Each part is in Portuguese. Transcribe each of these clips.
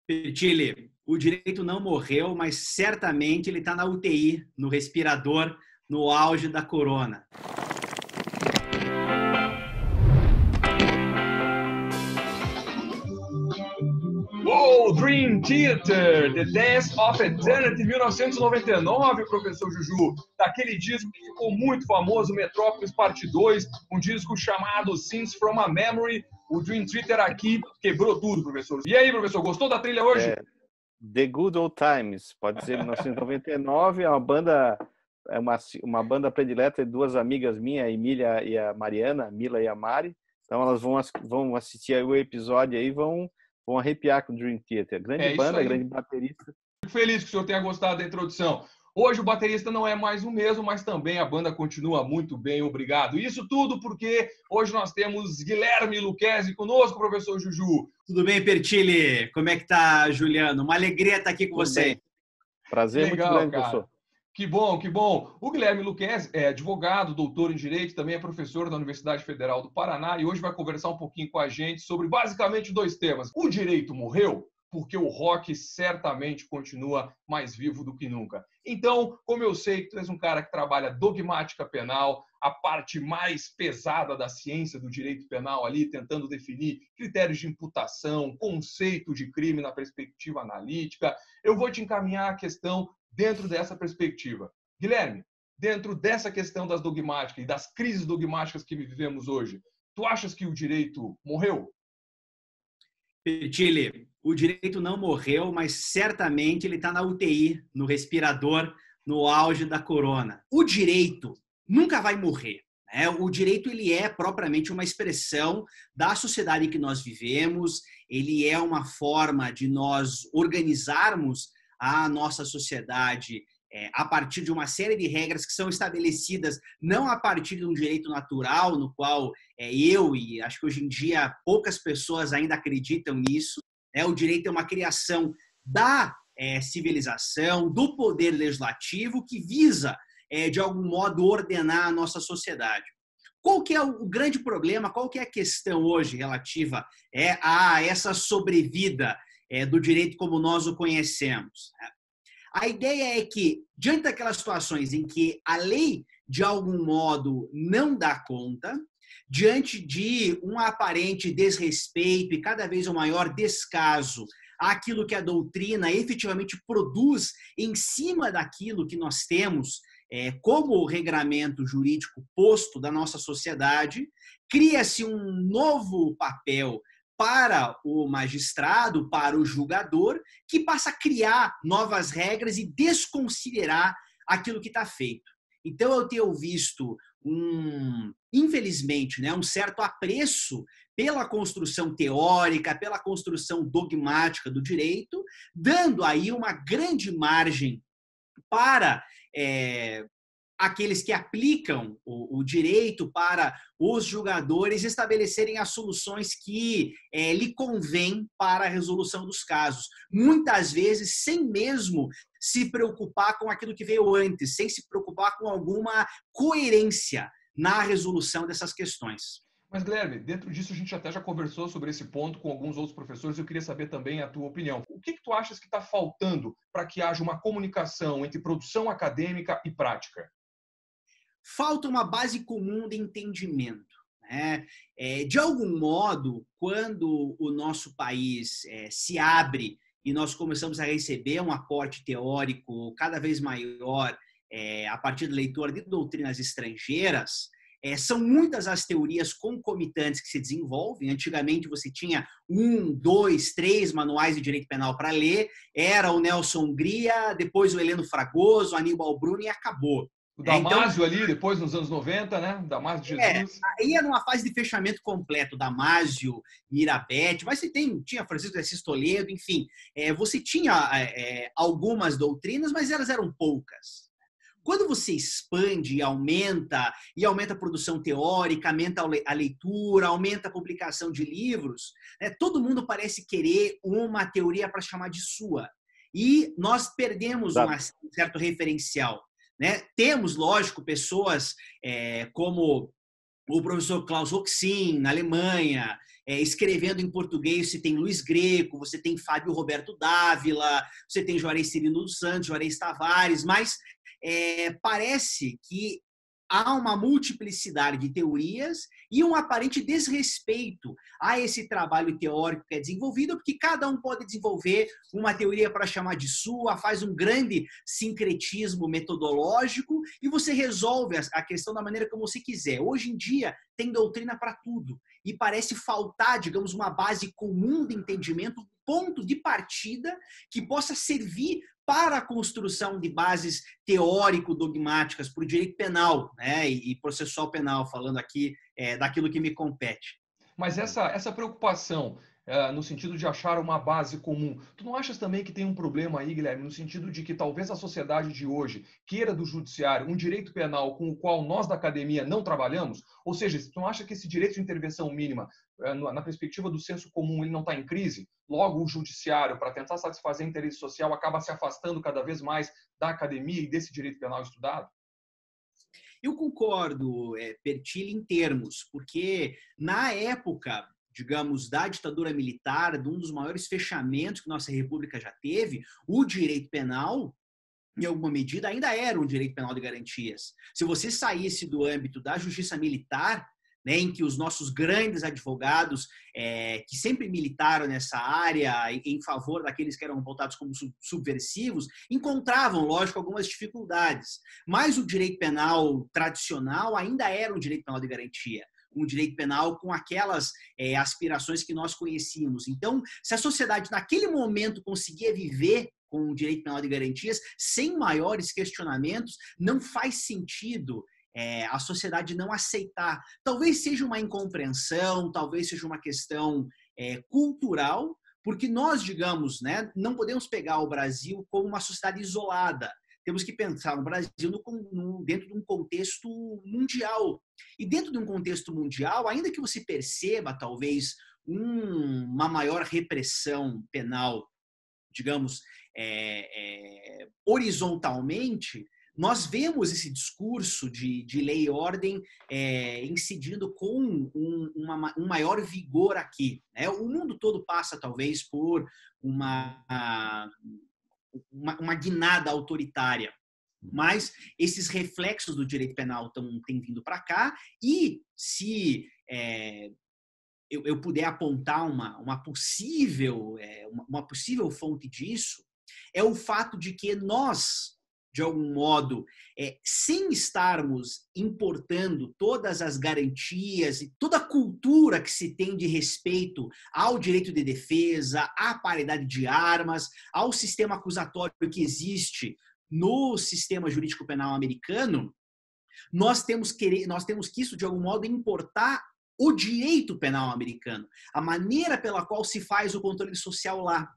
Pertile, o direito não morreu, mas certamente ele está na UTI, no respirador, no auge da corona. Uou, Dream Theater, The Dance of Eternity, 1999, professor Juju. Daquele disco que ficou muito famoso, Metrópolis Parte 2, um disco chamado Scenes from a Memory. O Dream Theater aqui quebrou tudo, professor. E aí, professor, gostou da trilha hoje? The Good Old Times, pode ser 1999, é uma banda, uma banda predileta de duas amigas minhas, a Emília e a Mariana, a Mila e a Mari. Então elas vão assistir o episódio aí, vão arrepiar com o Dream Theater. Grande banda, grande baterista. Fico feliz que o senhor tenha gostado da introdução. Hoje o baterista não é mais o mesmo, mas também a banda continua muito bem, obrigado. Isso tudo porque hoje nós temos Guilherme Lucchesi conosco, professor Juju. Tudo bem, Pertile? Como é que tá, Juliano? Uma alegria estar aqui com você. Bem. Prazer legal, muito grande, cara. professor. Que bom, que bom. O Guilherme Lucchesi é advogado, doutor em Direito, também é professor da Universidade Federal do Paraná e hoje vai conversar um pouquinho com a gente sobre basicamente dois temas. O direito morreu? Porque o rock certamente continua mais vivo do que nunca. Então, como eu sei que tu és um cara que trabalha dogmática penal, a parte mais pesada da ciência do direito penal ali, tentando definir critérios de imputação, conceito de crime na perspectiva analítica, eu vou te encaminhar a questão dentro dessa perspectiva. Guilherme, dentro dessa questão das dogmáticas e das crises dogmáticas que vivemos hoje, tu achas que o direito morreu? Pertile, o direito não morreu, mas certamente ele está na UTI, no respirador, no auge da corona. O direito nunca vai morrer. O direito ele é propriamente uma expressão da sociedade em que nós vivemos, ele é uma forma de nós organizarmos a nossa sociedade a partir de uma série de regras que são estabelecidas não a partir de um direito natural, no qual eu e acho que hoje em dia poucas pessoas ainda acreditam nisso. O direito é uma criação da civilização, do poder legislativo que visa, de algum modo, ordenar a nossa sociedade. Qual que é o grande problema, qual que é a questão hoje relativa a essa sobrevida do direito como nós o conhecemos? A ideia é que, diante daquelas situações em que a lei, de algum modo, não dá conta, diante de um aparente desrespeito e cada vez um maior descaso àquilo que a doutrina efetivamente produz em cima daquilo que nós temos como regramento jurídico posto da nossa sociedade, cria-se um novo papel para o magistrado, para o julgador, que passa a criar novas regras e desconsiderar aquilo que está feito. Então, eu tenho visto, infelizmente, um certo apreço pela construção teórica, pela construção dogmática do direito, dando aí uma grande margem para aqueles que aplicam o direito, para os julgadores estabelecerem as soluções que lhe convém para a resolução dos casos. Muitas vezes, sem mesmo se preocupar com aquilo que veio antes, sem se preocupar com alguma coerência na resolução dessas questões. Mas, Guilherme, dentro disso a gente até já conversou sobre esse ponto com alguns outros professores. Eu queria saber também a tua opinião. O que tu achas que está faltando para que haja uma comunicação entre produção acadêmica e prática? Falta uma base comum de entendimento. De algum modo, quando o nosso país se abre e nós começamos a receber um aporte teórico cada vez maior a partir da leitura de doutrinas estrangeiras, são muitas as teorias concomitantes que se desenvolvem. Antigamente você tinha 1, 2, 3 manuais de direito penal para ler, era o Nelson Hungria, depois o Heleno Fragoso, o Aníbal Bruni e acabou. O Damásio ali, depois nos anos 90, né? O Damásio de Jesus. Aí era numa fase de fechamento completo, Damásio, Mirabete, mas você tinha Francisco de Assis Toledo, enfim, você tinha algumas doutrinas, mas elas eram poucas. Quando você expande e aumenta a produção teórica, aumenta a leitura, aumenta a publicação de livros, todo mundo parece querer uma teoria para chamar de sua. E nós perdemos um certo referencial. Temos, lógico, pessoas como o professor Klaus Roxin, na Alemanha, escrevendo em português, você tem Luiz Greco, você tem Fábio Roberto Dávila, você tem Juarez Cirino dos Santos, Juarez Tavares, mas parece que há uma multiplicidade de teorias e um aparente desrespeito a esse trabalho teórico que é desenvolvido, porque cada um pode desenvolver uma teoria para chamar de sua, faz um grande sincretismo metodológico e você resolve a questão da maneira como você quiser. Hoje em dia, tem doutrina para tudo e parece faltar, digamos, uma base comum de entendimento, ponto de partida que possa servir para a construção de bases teórico-dogmáticas para o direito penal, né, e processual penal, falando aqui daquilo que me compete. Mas essa preocupação, no sentido de achar uma base comum, tu não achas também que tem um problema aí, Guilherme, no sentido de que talvez a sociedade de hoje queira do judiciário um direito penal com o qual nós da academia não trabalhamos? Ou seja, tu não acha que esse direito de intervenção mínima, na perspectiva do senso comum, ele não está em crise? Logo, o judiciário, para tentar satisfazer interesse social, acaba se afastando cada vez mais da academia e desse direito penal estudado? Eu concordo, Pertilli, em termos, porque na época, digamos, da ditadura militar, de um dos maiores fechamentos que nossa república já teve, o direito penal, em alguma medida, ainda era um direito penal de garantias. Se você saísse do âmbito da justiça militar, né, em que os nossos grandes advogados, que sempre militaram nessa área em favor daqueles que eram apontados como subversivos, encontravam, lógico, algumas dificuldades. Mas o direito penal tradicional ainda era um direito penal de garantia, um direito penal com aquelas aspirações que nós conhecíamos. Então, se a sociedade naquele momento conseguia viver com o direito penal de garantias, sem maiores questionamentos, não faz sentido a sociedade não aceitar. Talvez seja uma incompreensão, talvez seja uma questão cultural, porque nós, digamos, né, não podemos pegar o Brasil como uma sociedade isolada. Temos que pensar no Brasil dentro de um contexto mundial. E dentro de um contexto mundial, ainda que você perceba, talvez, uma maior repressão penal, digamos, horizontalmente, nós vemos esse discurso de lei e ordem incidindo com um maior vigor aqui, né? O mundo todo passa, talvez, por uma guinada autoritária, mas esses reflexos do direito penal têm vindo para cá e se eu puder apontar uma possível fonte disso, é o fato de que nós, de algum modo, sem estarmos importando todas as garantias e toda a cultura que se tem de respeito ao direito de defesa, à paridade de armas, ao sistema acusatório que existe no sistema jurídico penal americano, nós temos que isso, de algum modo, importar o direito penal americano, a maneira pela qual se faz o controle social lá.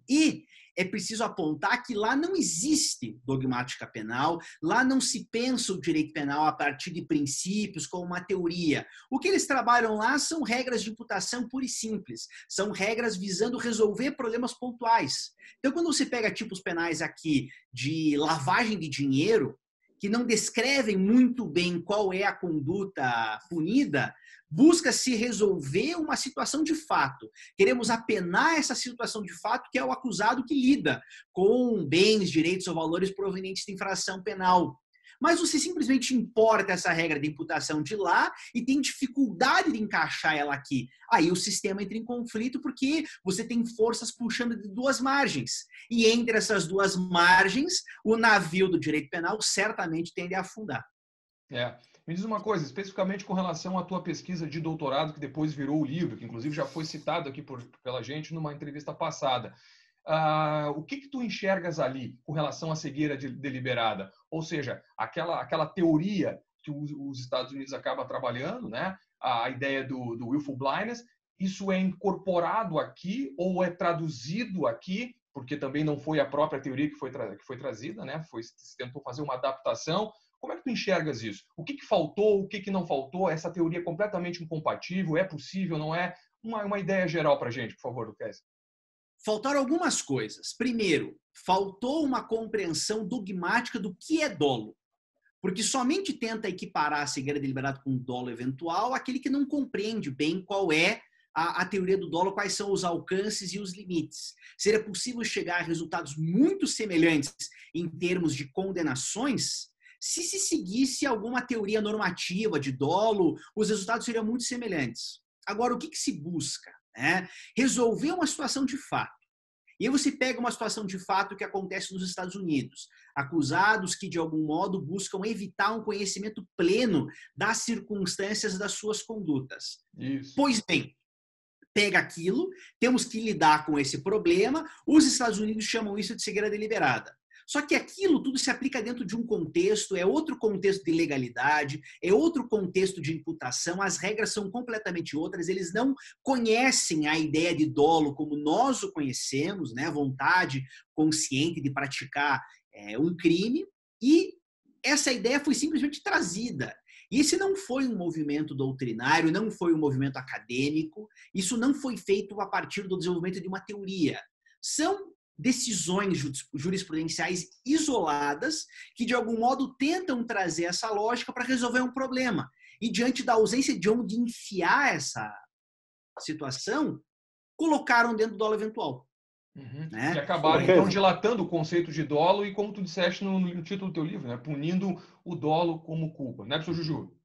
E é preciso apontar que lá não existe dogmática penal, lá não se pensa o direito penal a partir de princípios, como uma teoria. O que eles trabalham lá são regras de imputação pura e simples, são regras visando resolver problemas pontuais. Então, quando você pega tipos penais aqui de lavagem de dinheiro, que não descrevem muito bem qual é a conduta punida, busca-se resolver uma situação de fato. Queremos apenar essa situação de fato, que é o acusado que lida com bens, direitos ou valores provenientes de infração penal. Mas você simplesmente importa essa regra de imputação de lá e tem dificuldade de encaixar ela aqui. Aí o sistema entra em conflito porque você tem forças puxando de duas margens. E entre essas duas margens, o navio do direito penal certamente tende a afundar. Me diz uma coisa, especificamente com relação à tua pesquisa de doutorado, que depois virou o livro, que inclusive já foi citado aqui pela gente numa entrevista passada. O que tu enxergas ali com relação à cegueira deliberada? Ou seja, aquela teoria que os Estados Unidos acabam trabalhando, né? A ideia do willful blindness, isso é incorporado aqui ou é traduzido aqui, porque também não foi a própria teoria que foi trazida, né? Se tentou fazer uma adaptação. Como é que tu enxergas isso? O que faltou, o que não faltou? Essa teoria é completamente incompatível? É possível, não é? Uma ideia geral para a gente, por favor, Lucas. Faltaram algumas coisas. Primeiro, faltou uma compreensão dogmática do que é dolo. porque somente tenta equiparar a cegueira deliberada com o dolo eventual aquele que não compreende bem qual é a teoria do dolo, quais são os alcances e os limites. Seria possível chegar a resultados muito semelhantes em termos de condenações se se seguisse alguma teoria normativa de dolo, os resultados seriam muito semelhantes. Agora, o que se busca? Resolver uma situação de fato. E aí você pega uma situação de fato que acontece nos Estados Unidos. Acusados que, de algum modo, buscam evitar um conhecimento pleno das circunstâncias das suas condutas. Isso. Pois bem, pega aquilo, temos que lidar com esse problema. Os Estados Unidos chamam isso de cegueira deliberada. Só que aquilo tudo se aplica dentro de um contexto, é outro contexto de legalidade, é outro contexto de imputação, as regras são completamente outras, eles não conhecem a ideia de dolo como nós o conhecemos, vontade consciente de praticar um crime, e essa ideia foi simplesmente trazida. E esse não foi um movimento doutrinário, não foi um movimento acadêmico, isso não foi feito a partir do desenvolvimento de uma teoria. São decisões jurisprudenciais isoladas que, de algum modo, tentam trazer essa lógica para resolver um problema. E, diante da ausência de onde enfiar essa situação, colocaram dentro do dolo eventual. E acabaram, então, dilatando o conceito de dolo e, como tu disseste no título do teu livro, punindo o dolo como culpa. Não é, professor Juju?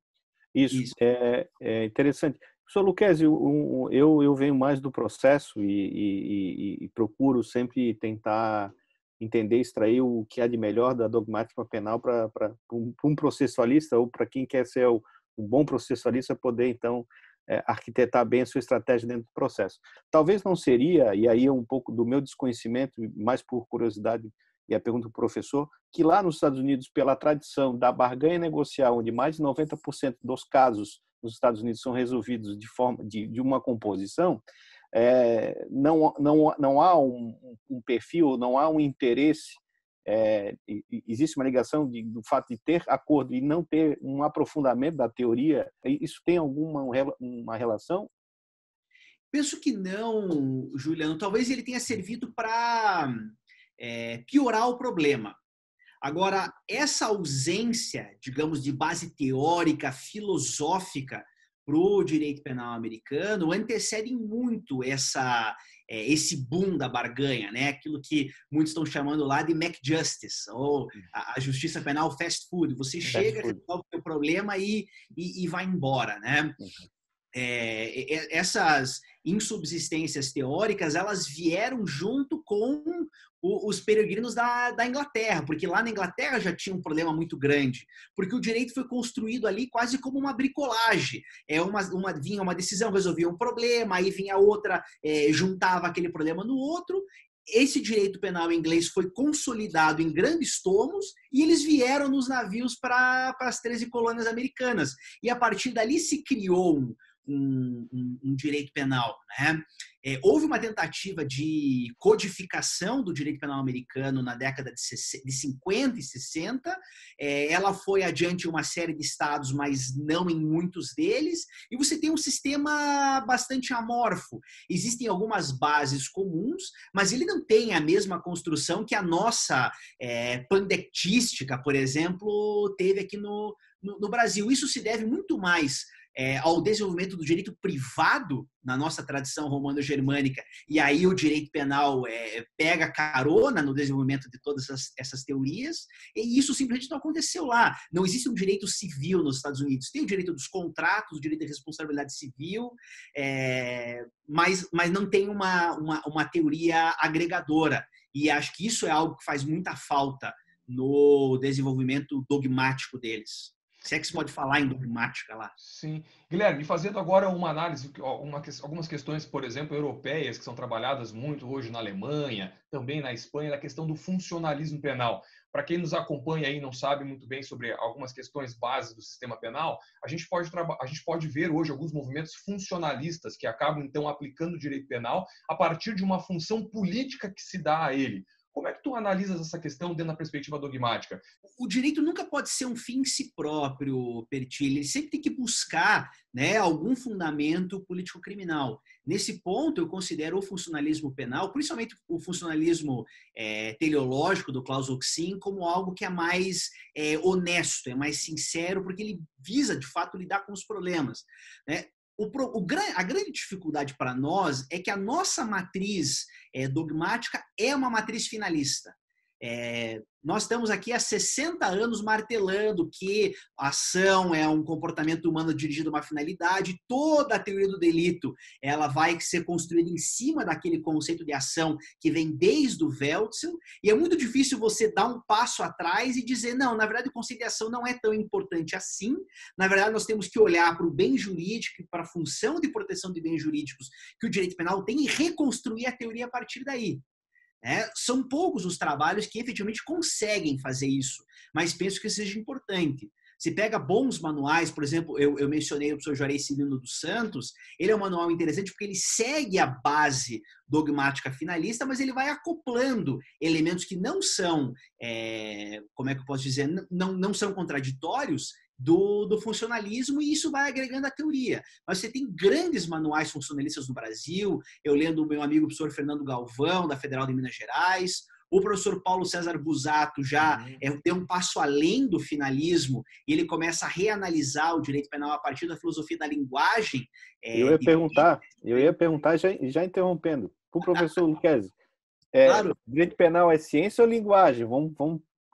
Isso. É interessante. Professor Lucchesi, eu venho mais do processo e procuro sempre tentar entender, extrair o que há de melhor da dogmática penal para um processualista ou para quem quer ser um bom processualista poder, então, arquitetar bem a sua estratégia dentro do processo. Talvez não seria, e aí é um pouco do meu desconhecimento, mais por curiosidade, e a pergunta do professor, que lá nos Estados Unidos, pela tradição da barganha negocial, onde mais de 90% dos casos nos Estados Unidos são resolvidos de forma de uma composição, não há um perfil, não há um interesse, existe uma ligação do fato de ter acordo e não ter um aprofundamento da teoria. Isso tem uma relação? Penso que não, Juliano. Talvez ele tenha servido para piorar o problema. Agora, essa ausência, digamos, de base teórica, filosófica para o direito penal americano antecede muito esse boom da barganha, aquilo que muitos estão chamando lá de McJustice, ou a justiça penal fast food. Você chega, resolve o seu problema e vai embora. Essas insubsistências teóricas, elas vieram junto com os peregrinos da Inglaterra, porque lá na Inglaterra já tinha um problema muito grande, porque o direito foi construído ali quase como uma bricolagem. Vinha uma decisão, resolvia um problema, aí vinha outra, juntava aquele problema no outro. Esse direito penal inglês foi consolidado em grandes tomos e eles vieram nos navios para as 13 colônias americanas. E a partir dali se criou um direito penal. Houve uma tentativa de codificação do direito penal americano na década de 50 e 60. Ela foi adiante em uma série de estados, mas não em muitos deles. E você tem um sistema bastante amorfo. Existem algumas bases comuns, mas ele não tem a mesma construção que a nossa pandectística, por exemplo, teve aqui no Brasil. Isso se deve muito mais ao desenvolvimento do direito privado na nossa tradição romano-germânica, e aí o direito penal pega carona no desenvolvimento de todas essas teorias, e isso simplesmente não aconteceu lá. Não existe um direito civil nos Estados Unidos. Tem o direito dos contratos, o direito de responsabilidade civil, mas não tem uma teoria agregadora, e acho que isso é algo que faz muita falta no desenvolvimento dogmático deles. Se é que se pode falar em dogmática lá. Sim. Guilherme, fazendo agora uma análise, algumas questões, por exemplo, europeias, que são trabalhadas muito hoje na Alemanha, também na Espanha, da questão do funcionalismo penal. Para quem nos acompanha aí e não sabe muito bem sobre algumas questões básicas do sistema penal, a gente pode ver hoje alguns movimentos funcionalistas que acabam, então, aplicando o direito penal a partir de uma função política que se dá a ele. Como é que tu tu analisas essa questão dentro da perspectiva dogmática? O direito nunca pode ser um fim em si próprio, Pertillo. Ele sempre tem que buscar, né, algum fundamento político-criminal. Nesse ponto, eu considero o funcionalismo penal, principalmente o funcionalismo teleológico do Klaus Oxin, como algo que é mais honesto, é mais sincero, porque ele visa, de fato, lidar com os problemas, né? A grande dificuldade para nós é que a nossa matriz dogmática é uma matriz finalista. Nós estamos aqui há 60 anos martelando que a ação é um comportamento humano dirigido a uma finalidade, toda a teoria do delito ela vai ser construída em cima daquele conceito de ação que vem desde o Wälzel, e é muito difícil você dar um passo atrás e dizer, não, na verdade o conceito de ação não é tão importante assim, na verdade nós temos que olhar para o bem jurídico e para a função de proteção de bens jurídicos que o direito penal tem e reconstruir a teoria a partir daí. São poucos os trabalhos que efetivamente conseguem fazer isso, mas penso que seja importante. Se pega bons manuais, por exemplo, eu mencionei o professor Juarez Cirino dos Santos, ele é um manual interessante porque ele segue a base dogmática finalista, mas ele vai acoplando elementos que não são, como é que eu posso dizer, não são contraditórios, do funcionalismo, e isso vai agregando a teoria. Mas você tem grandes manuais funcionalistas no Brasil, eu lendo o meu amigo professor Fernando Galvão, da Federal de Minas Gerais, o professor Paulo César Busato já deu um passo além do finalismo e ele começa a reanalisar o direito penal a partir da filosofia da linguagem. Eu ia perguntar já interrompendo, para o professor Lucchesi, claro. Direito penal é ciência ou linguagem? Vamos,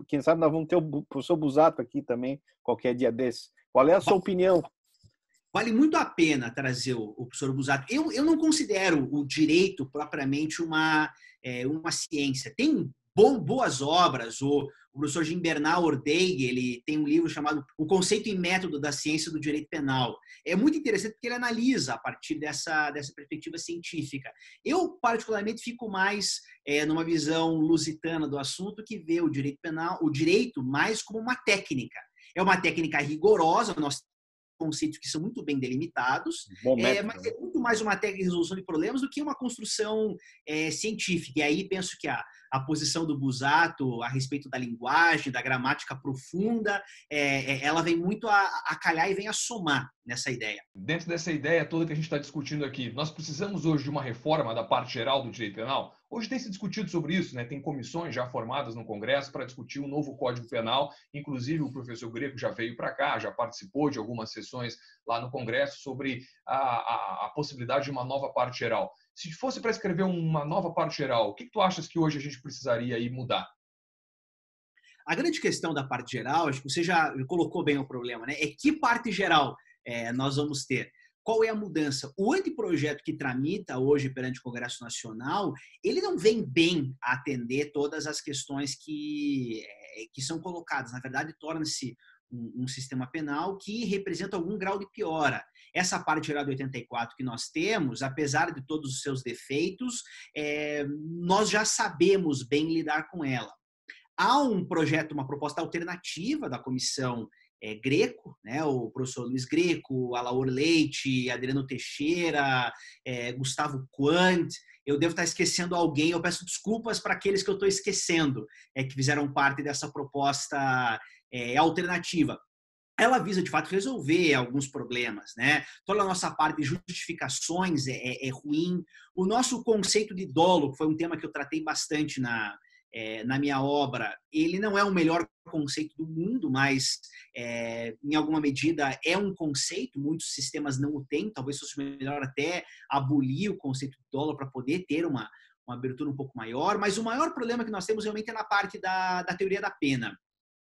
quem sabe nós vamos ter o professor Busato aqui também, qualquer dia desse. Qual é a sua opinião? Vale muito a pena trazer o professor Busato. Eu não considero o direito propriamente uma ciência. Tem boas obras. O professor Gimbernau Ordeig, ele tem um livro chamado O Conceito e Método da Ciência do Direito Penal. É muito interessante porque ele analisa a partir dessa perspectiva científica. Eu, particularmente, fico mais numa visão lusitana do assunto, que vê o direito penal, o direito mais como uma técnica. É uma técnica rigorosa, nós conceitos que são muito bem delimitados, mas é muito mais uma técnica de resolução de problemas do que uma construção científica. E aí penso que a posição do Busato a respeito da linguagem, da gramática profunda, ela vem muito a calhar e vem a somar nessa ideia. Dentro dessa ideia toda que a gente está discutindo aqui, nós precisamos hoje de uma reforma da parte geral do direito penal? Hoje tem se discutido sobre isso, né? Tem comissões já formadas no Congresso para discutir um novo Código Penal. Inclusive, o professor Greco já veio para cá, já participou de algumas sessões lá no Congresso sobre a possibilidade de uma nova parte geral. Se fosse para escrever uma nova parte geral, o que tu achas que hoje a gente precisaria aí mudar? A grande questão da parte geral, acho que você já colocou bem o problema, né? É que parte geral nós vamos ter. Qual é a mudança? O anteprojeto que tramita hoje perante o Congresso Nacional, ele não vem bem a atender todas as questões que são colocadas. Na verdade, torna-se um sistema penal que representa algum grau de piora. Essa parte geral de 84 que nós temos, apesar de todos os seus defeitos, nós já sabemos bem lidar com ela. Há um projeto, uma proposta alternativa da comissão Greco, né? O professor Luiz Greco, Alaor Leite, Adriano Teixeira, Gustavo Quant. Eu devo estar esquecendo alguém, eu peço desculpas para aqueles que eu estou esquecendo, que fizeram parte dessa proposta alternativa. Ela visa, de fato, resolver alguns problemas, né? Toda a nossa parte de justificações é ruim. O nosso conceito de dolo, que foi um tema que eu tratei bastante na minha obra, ele não é o melhor conceito do mundo, mas em alguma medida é um conceito, muitos sistemas não o têm, talvez fosse melhor até abolir o conceito de dolo para poder ter uma abertura um pouco maior, mas o maior problema que nós temos realmente é na parte da teoria da pena.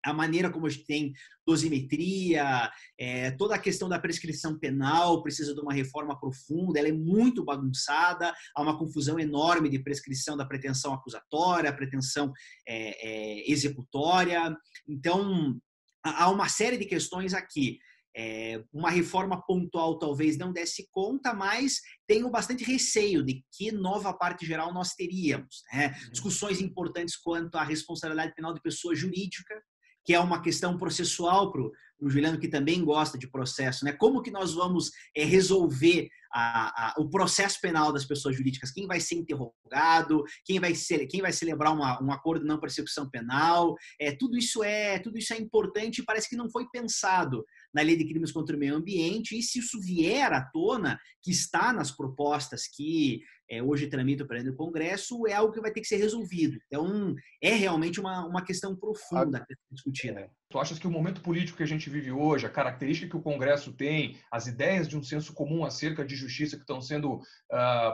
A maneira como a gente tem dosimetria, toda a questão da prescrição penal precisa de uma reforma profunda, ela é muito bagunçada, há uma confusão enorme de prescrição da pretensão acusatória, pretensão executória. Então, há uma série de questões aqui. Uma reforma pontual talvez não desse conta, mas tenho bastante receio de que nova parte geral nós teríamos, né? Discussões importantes quanto à responsabilidade penal de pessoa jurídica, que é uma questão processual para o Juliano, que também gosta de processo, né? Como que nós vamos resolver o processo penal das pessoas jurídicas? Quem vai ser interrogado? Quem vai celebrar um acordo de não persecução penal? Tudo isso é importante e parece que não foi pensado na Lei de Crimes contra o Meio Ambiente, e se isso vier à tona, que está nas propostas que hoje tramitam perante o Congresso, é algo que vai ter que ser resolvido. Então, é realmente uma questão profunda a ser discutida. Tu achas que o momento político que a gente vive hoje, a característica que o Congresso tem, as ideias de um senso comum acerca de justiça que estão sendo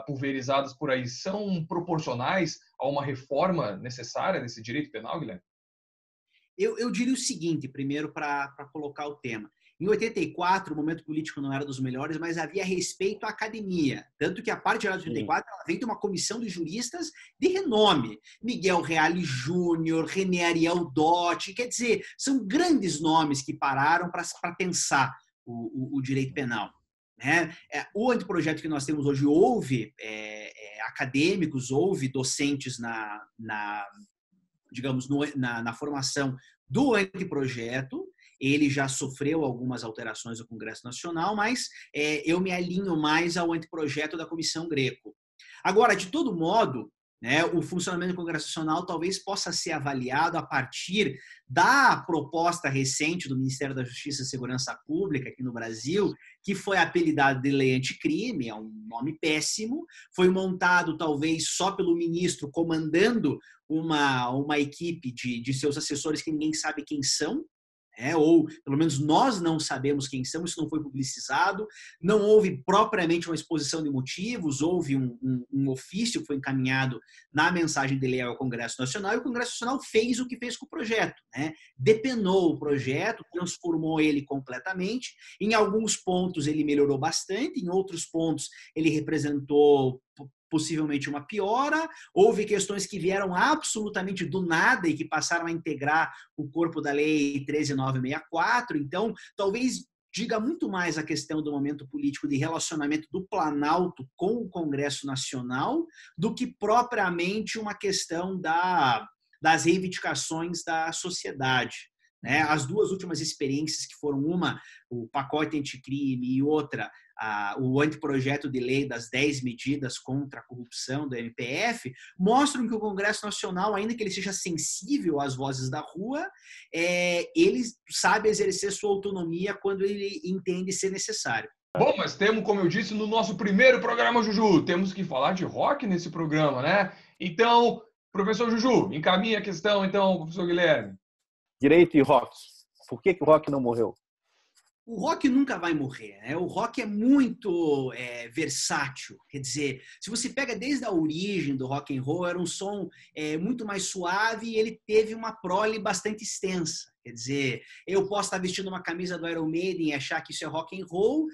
pulverizadas por aí, são proporcionais a uma reforma necessária desse direito penal, Guilherme? Eu diria o seguinte, primeiro, para colocar o tema. Em 84, o momento político não era dos melhores, mas havia respeito à academia. Tanto que a parte geral de 84 ela veio de uma comissão de juristas de renome. Miguel Reale Júnior, René Ariel Dotti. Quer dizer, são grandes nomes que pararam para pensar o direito penal. Né? O anteprojeto que nós temos hoje houve acadêmicos, houve docentes digamos, na formação do anteprojeto. Ele já sofreu algumas alterações do Congresso Nacional, mas eu me alinho mais ao anteprojeto da Comissão Greco. Agora, de todo modo, né, o funcionamento do Congresso Nacional talvez possa ser avaliado a partir da proposta recente do Ministério da Justiça e Segurança Pública aqui no Brasil, que foi apelidado de Lei Anticrime, é um nome péssimo, foi montado talvez só pelo ministro comandando uma equipe de seus assessores que ninguém sabe quem são, ou pelo menos nós não sabemos quem são, isso não foi publicizado, não houve propriamente uma exposição de motivos, houve um ofício que foi encaminhado na mensagem de lei ao Congresso Nacional, e o Congresso Nacional fez o que fez com o projeto, né? Depenou o projeto, transformou ele completamente, em alguns pontos ele melhorou bastante, em outros pontos ele representou possivelmente uma piora, houve questões que vieram absolutamente do nada e que passaram a integrar o corpo da Lei 13.964, então talvez diga muito mais a questão do momento político de relacionamento do Planalto com o Congresso Nacional do que propriamente uma questão das reivindicações da sociedade. As duas últimas experiências, que foram uma, o pacote anticrime, e outra, o anteprojeto de lei das 10 medidas contra a corrupção do MPF, mostram que o Congresso Nacional, ainda que ele seja sensível às vozes da rua, ele sabe exercer sua autonomia quando ele entende ser necessário. Bom, mas temos, como eu disse, no nosso primeiro programa, Juju, temos que falar de rock nesse programa, né? Então, professor Juju, encaminha a questão, então, professor Guilherme. Direito e rock. Por que o rock não morreu? O rock nunca vai morrer, né? O rock é muito versátil. Quer dizer, se você pega desde a origem do rock and roll, era um som muito mais suave e ele teve uma prole bastante extensa. Quer dizer, eu posso estar vestindo uma camisa do Iron Maiden e achar que isso é rock and roll,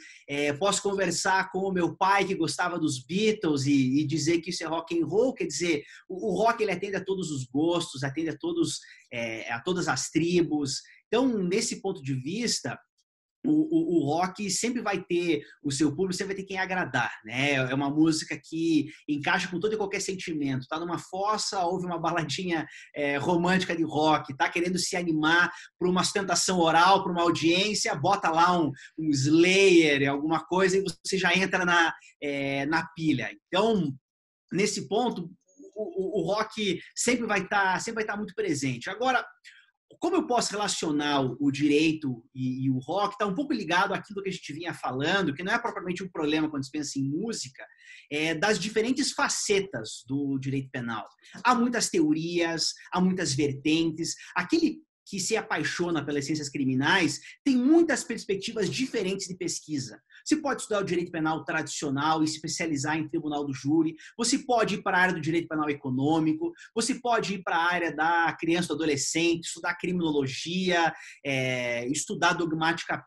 posso conversar com o meu pai que gostava dos Beatles e dizer que isso é rock and roll. Quer dizer, o rock ele atende a todos os gostos, atende a todas as tribos. Então, nesse ponto de vista, o rock sempre vai ter o seu público, sempre vai ter quem agradar, né? É uma música que encaixa com todo e qualquer sentimento. Tá numa fossa, ouve uma baladinha romântica de rock, tá querendo se animar para uma sustentação oral, para uma audiência, bota lá um Slayer, alguma coisa, e você já entra na pilha. Então, nesse ponto, o rock sempre vai estar muito presente. Agora, como eu posso relacionar o direito e o rock? Está um pouco ligado àquilo que a gente vinha falando, que não é propriamente um problema quando se pensa em música, das diferentes facetas do direito penal. Há muitas teorias, há muitas vertentes. Aquele que se apaixona pelas ciências criminais tem muitas perspectivas diferentes de pesquisa. Você pode estudar o direito penal tradicional e se especializar em tribunal do júri. Você pode ir para a área do direito penal econômico. Você pode ir para a área da criança e do adolescente, estudar criminologia, estudar dogmática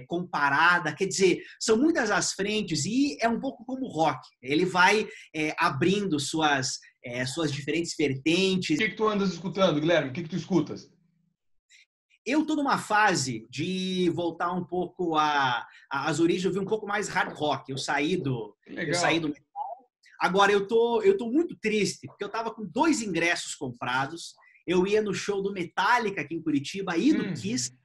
comparada. Quer dizer, são muitas as frentes e é um pouco como o rock. Ele vai abrindo suas diferentes vertentes. O que tu andas escutando, Guilherme? O que tu escutas? Eu estou numa fase de voltar um pouco às origens, eu vi um pouco mais hard rock. Eu saí do metal. Agora, eu tô muito triste, porque eu estava com 2 ingressos comprados, Eu ia no show do Metallica aqui em Curitiba e do Kiss,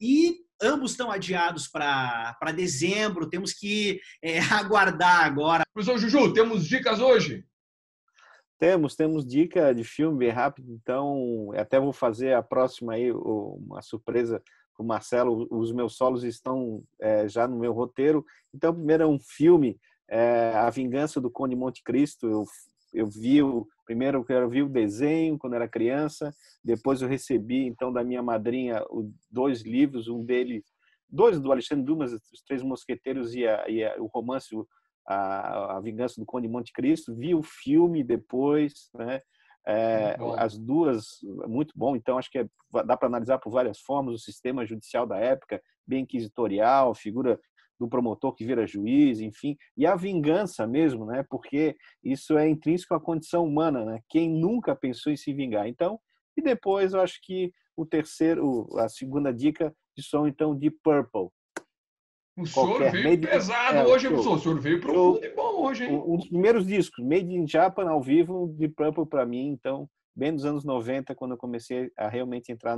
e ambos estão adiados para dezembro. Temos que aguardar agora. Professor Juju, temos dicas hoje? Temos dica de filme bem rápido, então até vou fazer a próxima aí, uma surpresa para o Marcelo. Os meus solos estão já no meu roteiro. Então, primeiro é um filme, A Vingança do Conde Monte Cristo. Eu vi primeiro eu vi o desenho quando era criança, depois eu recebi então da minha madrinha 2 livros, dois do Alexandre Dumas, Os Três Mosqueteiros e o romance a Vingança do Conde Monte Cristo. Vi o filme depois, né? As duas, muito bom. Então acho que dá para analisar por várias formas o sistema judicial da época, bem inquisitorial, figura do promotor que vira juiz, enfim, e a vingança mesmo, né? Porque isso é intrínseco à condição humana, né? Quem nunca pensou em se vingar? Então, e depois eu acho que a segunda dica de som, então, Deep Purple. O senhor veio pesado hoje, professor. O senhor veio profundo e bom hoje, hein? Um dos primeiros discos, Made in Japan, ao vivo, Deep Purple para mim, então, bem nos anos 90, quando eu comecei a realmente entrar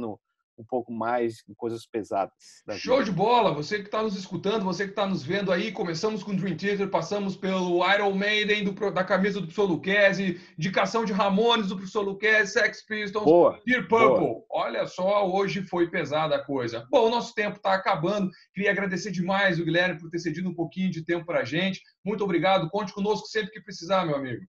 um pouco mais em coisas pesadas. Show de bola! Você que está nos escutando, você que está nos vendo aí, começamos com Dream Theater, passamos pelo Iron Maiden, da camisa do professor Lucchesi, indicação de Ramones do professor Lucchesi, Sex Pistols, Deep Purple. Boa. Olha só, hoje foi pesada a coisa. Bom, o nosso tempo está acabando. Queria agradecer demais o Guilherme por ter cedido um pouquinho de tempo para a gente. Muito obrigado. Conte conosco sempre que precisar, meu amigo.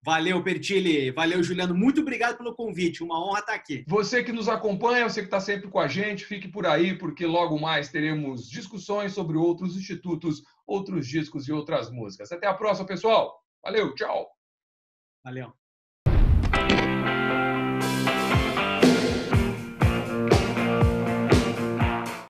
Valeu, Pertile. Valeu, Juliano. Muito obrigado pelo convite. Uma honra estar aqui. Você que nos acompanha, você que está sempre com a gente, fique por aí, porque logo mais teremos discussões sobre outros institutos, outros discos e outras músicas. Até a próxima, pessoal. Valeu, tchau. Valeu.